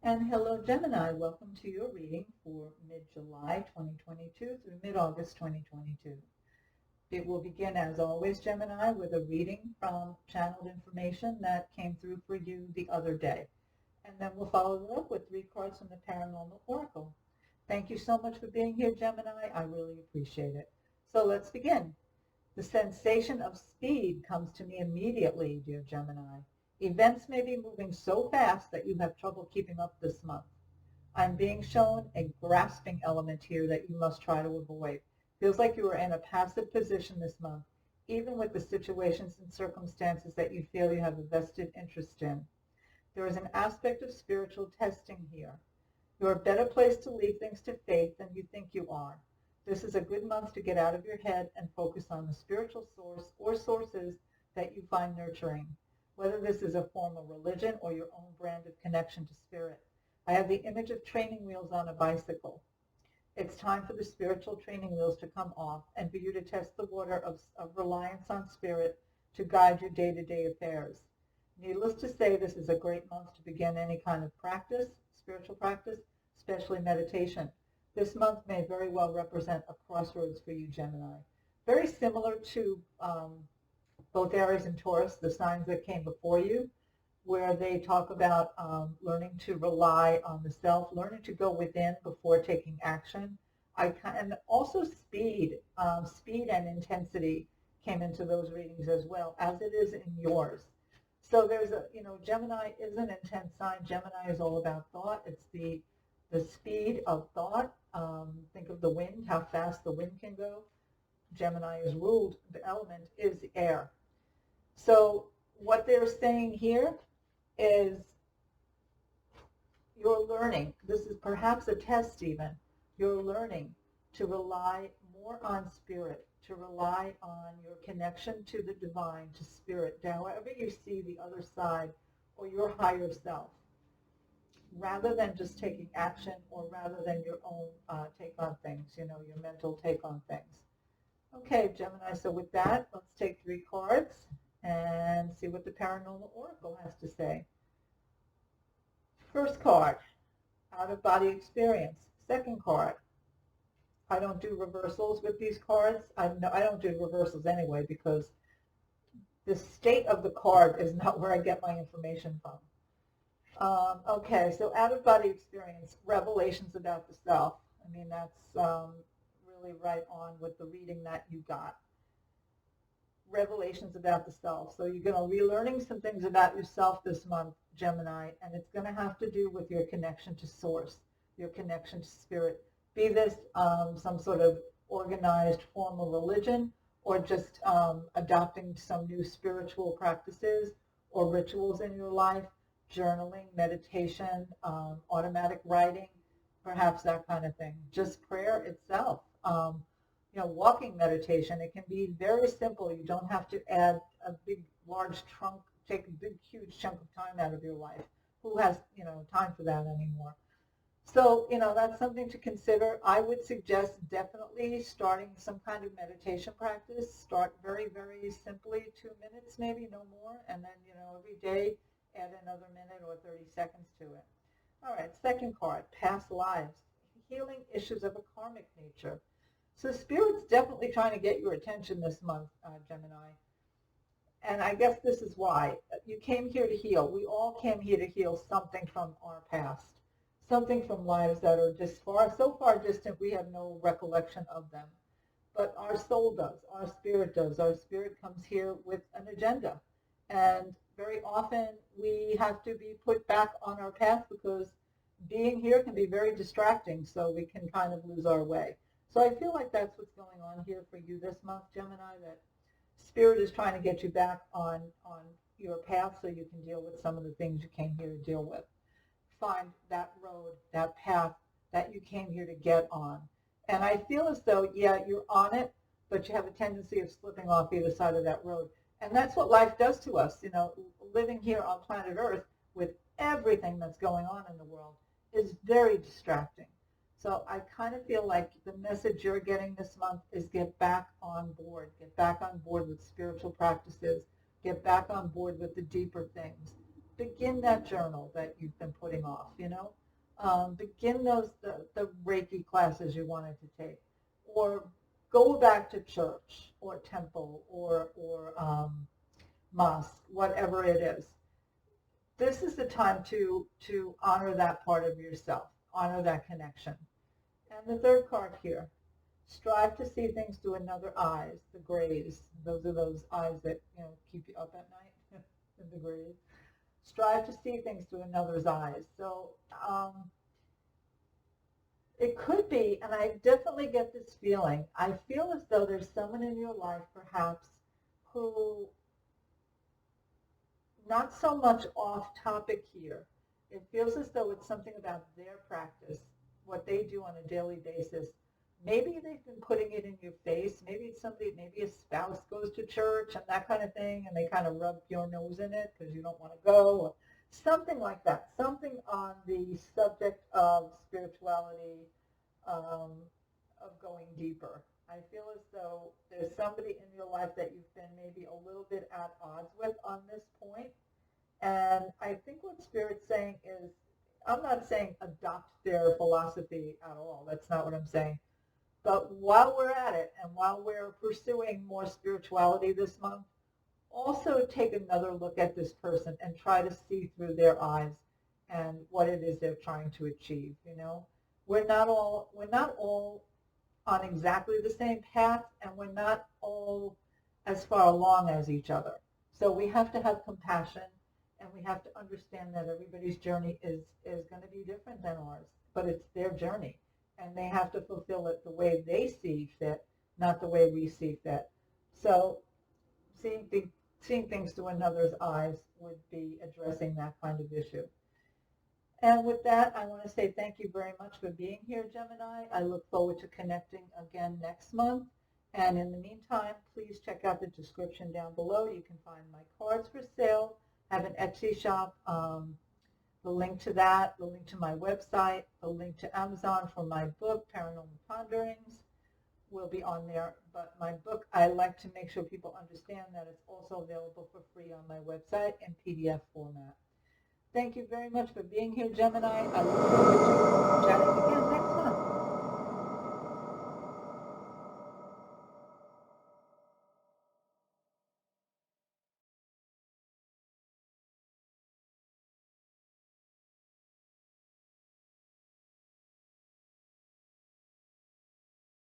And hello, Gemini. Welcome to your reading for mid-July 2022 through mid-August 2022. It will begin, as always, Gemini, with a reading from channeled information that came through for you the other day. And then we'll follow it up with 3 cards from the Paranormal Oracle. Thank you so much for being here, Gemini. I really appreciate it. So let's begin. The sensation of speed comes to me immediately, dear Gemini. Events may be moving so fast that you have trouble keeping up this month. I'm being shown a grasping element here that you must try to avoid. Feels like you are in a passive position this month, even with the situations and circumstances that you feel you have a vested interest in. There is an aspect of spiritual testing here. You're better placed to leave things to fate than you think you are. This is a good month to get out of your head and focus on the spiritual source or sources that you find nurturing, whether this is a form of religion or your own brand of connection to spirit. I have the image of training wheels on a bicycle. It's time for the spiritual training wheels to come off and for you to test the water of reliance on spirit to guide your day-to-day affairs. Needless to say, this is a great month to begin any kind of practice, spiritual practice, especially meditation. This month may very well represent a crossroads for you, Gemini. Very similar to both Aries and Taurus, the signs that came before you, where they talk about learning to rely on the self, learning to go within before taking action. And also speed and intensity came into those readings as well, as it is in yours. So there's Gemini is an intense sign. Gemini is all about thought. It's the speed of thought. Think of the wind, how fast the wind can go. Gemini is ruled, the element is air. So what they're saying here is you're learning, this is perhaps a test even, you're learning to rely more on spirit, to rely on your connection to the divine, to spirit, however you see the other side or your higher self, rather than just taking action or rather than your own take on things, your mental take on things. Okay, Gemini, so with that, let's take 3 cards and see what the Paranormal Oracle has to say. First card, out-of-body experience. Second card, I don't do reversals with these cards. I don't do reversals anyway because the state of the card is not where I get my information from. Okay, so out-of-body experience, revelations about the self. I mean, that's really right on with the reading that you got. Revelations about the self. So you're going to be learning some things about yourself this month, Gemini, and it's going to have to do with your connection to source, your connection to spirit. Be this some sort of organized form of religion or just adopting some new spiritual practices or rituals in your life, journaling, meditation, automatic writing, perhaps that kind of thing. Just prayer itself. Walking meditation, it can be very simple. You don't have to add a big, large trunk, take a big, huge chunk of time out of your life. Who has, time for that anymore? So, that's something to consider. I would suggest definitely starting some kind of meditation practice. Start very, very simply, 2 minutes, maybe, no more. And then, every day add another minute or 30 seconds to it. All right, second card, past lives, healing issues of a karmic nature. So Spirit's definitely trying to get your attention this month, Gemini. And I guess this is why. You came here to heal. We all came here to heal something from our past, something from lives that are so far distant we have no recollection of them. But our soul does, our spirit does. Our spirit comes here with an agenda. And very often we have to be put back on our path because being here can be very distracting, so we can kind of lose our way. So I feel like that's what's going on here for you this month, Gemini, that Spirit is trying to get you back on your path so you can deal with some of the things you came here to deal with. Find that road, that path that you came here to get on. And I feel as though, yeah, you're on it, but you have a tendency of slipping off either side of that road. And that's what life does to us. Living here on planet Earth with everything that's going on in the world is very distracting. So I kind of feel like the message you're getting this month is get back on board. Get back on board with spiritual practices. Get back on board with the deeper things. begin that journal that you've been putting off, you know. Begin the Reiki classes you wanted to take, or go back to church or temple or mosque, whatever it is. This is the time to honor that part of yourself, honor that connection. And the third card here, strive to see things through another eyes, the grays. Those are those eyes that, you know, keep you up at night, the grays. Strive to see things through another's eyes. So it could be, and I definitely get this feeling, I feel as though there's someone in your life perhaps who, not so much off topic here, it feels as though it's something about their practice, what they do on a daily basis. Maybe they've been putting it in your face. Maybe it's somebody, maybe a spouse goes to church and that kind of thing, and they kind of rub your nose in it because you don't want to go, or something like that. Something on the subject of spirituality, of going deeper. I feel as though there's somebody in your life that you've been maybe a little bit at odds with on this point. And I think what Spirit's saying is, I'm not saying adopt their philosophy at all. That's not what I'm saying. But while we're at it and while we're pursuing more spirituality this month, also take another look at this person and try to see through their eyes and what it is they're trying to achieve. You know, we're not all on exactly the same path, and we're not all as far along as each other. So we have to have compassion, and we have to understand that everybody's journey is going to be different than ours, but it's their journey, and they have to fulfill it the way they see fit, not the way we see fit. So seeing things through another's eyes would be addressing that kind of issue. And with that, I want to say thank you very much for being here, Gemini. I look forward to connecting again next month. And in the meantime, please check out the description down below. You can find my cards for sale. I have an Etsy shop. The link to that, the link to my website, the link to Amazon for my book, Paranormal Ponderings, will be on there. But my book, I like to make sure people understand that it's also available for free on my website in PDF format. Thank you very much for being here, Gemini. I look forward to chatting again next time.